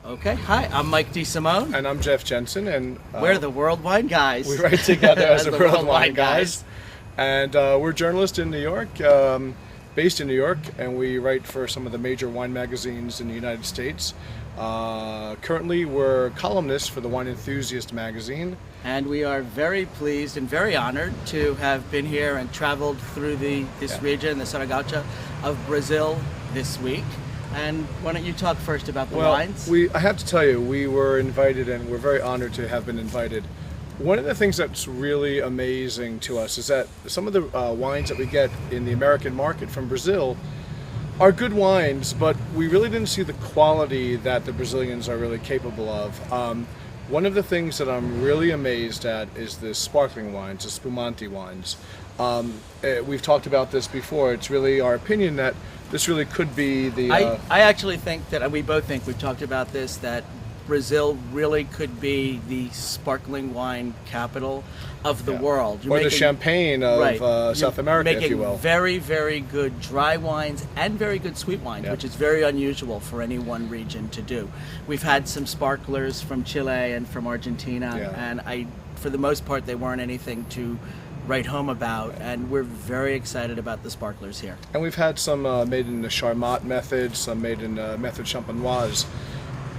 Okay, hi, I'm Mike DeSimone. And I'm Jeff Jensen, and We're the World Wine Guys. we write together as the the World Wine Guys. And we're journalists in New York, based in New York, and we write for some of the major wine magazines in the United States. Currently, we're columnists for the Wine Enthusiast magazine. And we are very pleased and very honored to have been here and traveled through this region, the Saragaucha of Brazil this week. And why don't you talk first about the wines? I have to tell you, we were invited, and we're very honored to have been invited. One of the things that's really amazing to us is that some of the wines that we get in the American market from Brazil are good wines, but we really didn't see the quality that the Brazilians are really capable of. One of the things that I'm really amazed at is the sparkling wines, the spumante wines. We've talked about this before. It's really our opinion that this really could be the... I actually think that, we both think, we've talked about this, that Brazil really could be the sparkling wine capital of the world. Or the champagne of South America, if you will. Making very, very good dry wines and very good sweet wines, which is very unusual for any one region to do. We've had some sparklers from Chile and from Argentina, and for the most part, they weren't anything to write home about, and we're very excited about the sparklers here. And we've had some made in the Charmat method, some made in the method champenoise.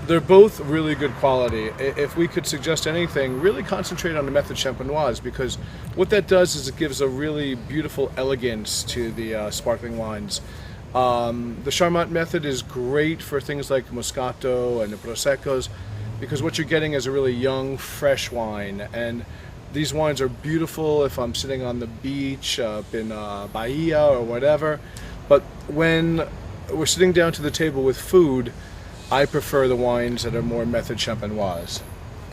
They're both really good quality. If we could suggest anything, really concentrate on the method champenoise, because what that does is it gives a really beautiful elegance to the sparkling wines. The Charmat method is great for things like Moscato and the Proseccos, because what you're getting is a really young, fresh wine. And these wines are beautiful if I'm sitting on the beach up in Bahia or whatever. But when we're sitting down to the table with food, I prefer the wines that are more method champenoise.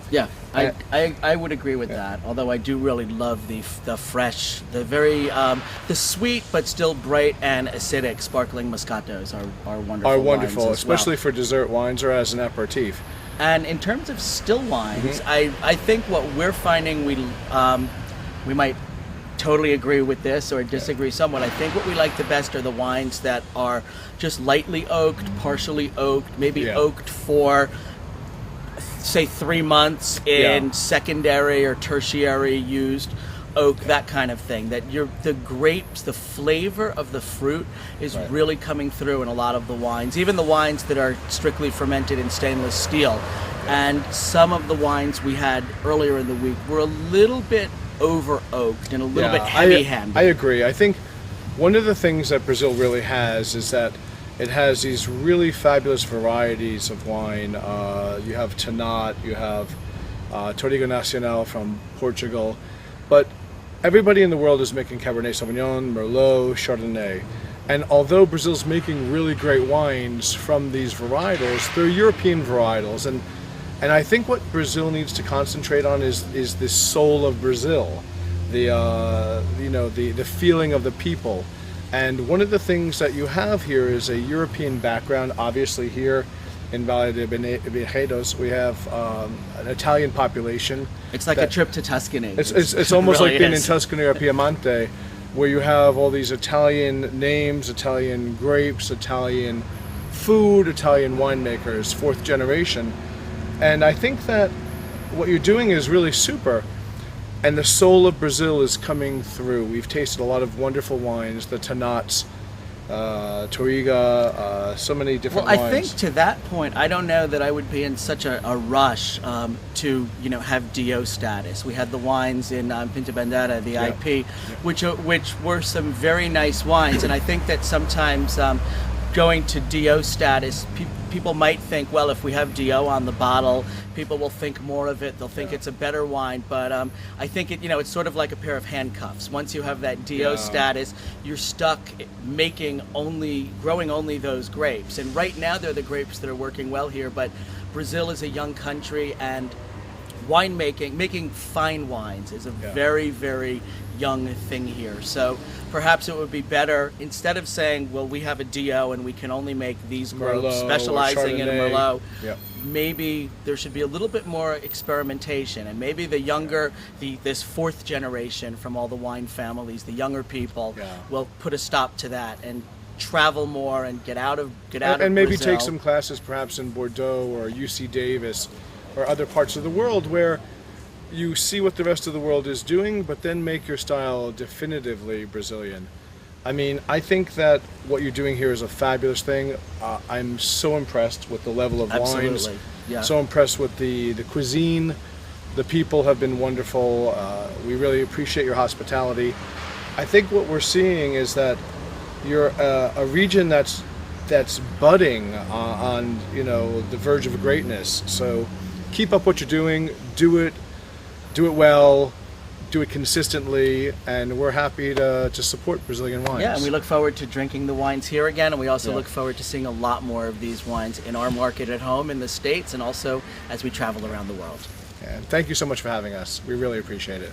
Yeah, I would agree with that. Although I do really love the fresh, the very the sweet but still bright and acidic sparkling Moscatos are wonderful. Are wonderful, wines as especially well. for dessert wines or as an aperitif. And in terms of still wines, I think what we're finding, we might totally agree with this or disagree somewhat. I think what we like the best are the wines that are just lightly oaked, partially oaked, maybe oaked for, say, 3 months in secondary or tertiary used oak, that kind of thing. That the grapes, the flavor of the fruit is really coming through in a lot of the wines, even the wines that are strictly fermented in stainless steel. And some of the wines we had earlier in the week were a little bit over oaked and a little bit heavy handed. I agree. I think one of the things that Brazil really has is that it has these really fabulous varieties of wine. You have Tannat, you have Touriga Nacional from Portugal, but everybody in the world is making Cabernet Sauvignon, Merlot, Chardonnay. And although Brazil's making really great wines from these varietals, they're European varietals. And I think what Brazil needs to concentrate on is the soul of Brazil, the feeling of the people. And one of the things that you have here is a European background. Obviously here in Valle de Viejos, we have an Italian population. It's like a trip to Tuscany. It's almost really like being in Tuscany or Piemonte, where you have all these Italian names, Italian grapes, Italian food, Italian winemakers, fourth generation. And I think that what you're doing is really super. And the soul of Brazil is coming through. We've tasted a lot of wonderful wines, the Tannats, Touriga, so many different wines. I think to that point, I don't know that I would be in such a rush to have DO status. We had the wines in Pinta Bandeira, the IP, which were some very nice wines, and I think that sometimes going to DO status, people might think, well, if we have DO on the bottle, people will think more of it. They'll think it's a better wine. But I think it's sort of like a pair of handcuffs. Once you have that DO status, you're stuck growing only those grapes. And right now, they're the grapes that are working well here. But Brazil is a young country, and making fine wines is a very, very young thing here. So perhaps it would be better, instead of saying, well, we have a DO and we can only make these grapes, specializing in Merlot, maybe there should be a little bit more experimentation, and maybe the younger, this fourth generation from all the wine families, the younger people, will put a stop to that and travel more and get out of And maybe Brazil. take some classes perhaps in Bordeaux or UC Davis or other parts of the world where you see what the rest of the world is doing, but then make your style definitively Brazilian. I mean, I think that what you're doing here is a fabulous thing. I'm so impressed with the level of wines. Absolutely, yeah. So impressed with the cuisine. The people have been wonderful. We really appreciate your hospitality. I think what we're seeing is that you're a region that's budding on the verge of greatness. So keep up what you're doing. Do it well. Do it consistently, and we're happy to support Brazilian wines. Yeah, and we look forward to drinking the wines here again, and we also Yeah. look forward to seeing a lot more of these wines in our market at home in the States, and also as we travel around the world. And thank you so much for having us. We really appreciate it.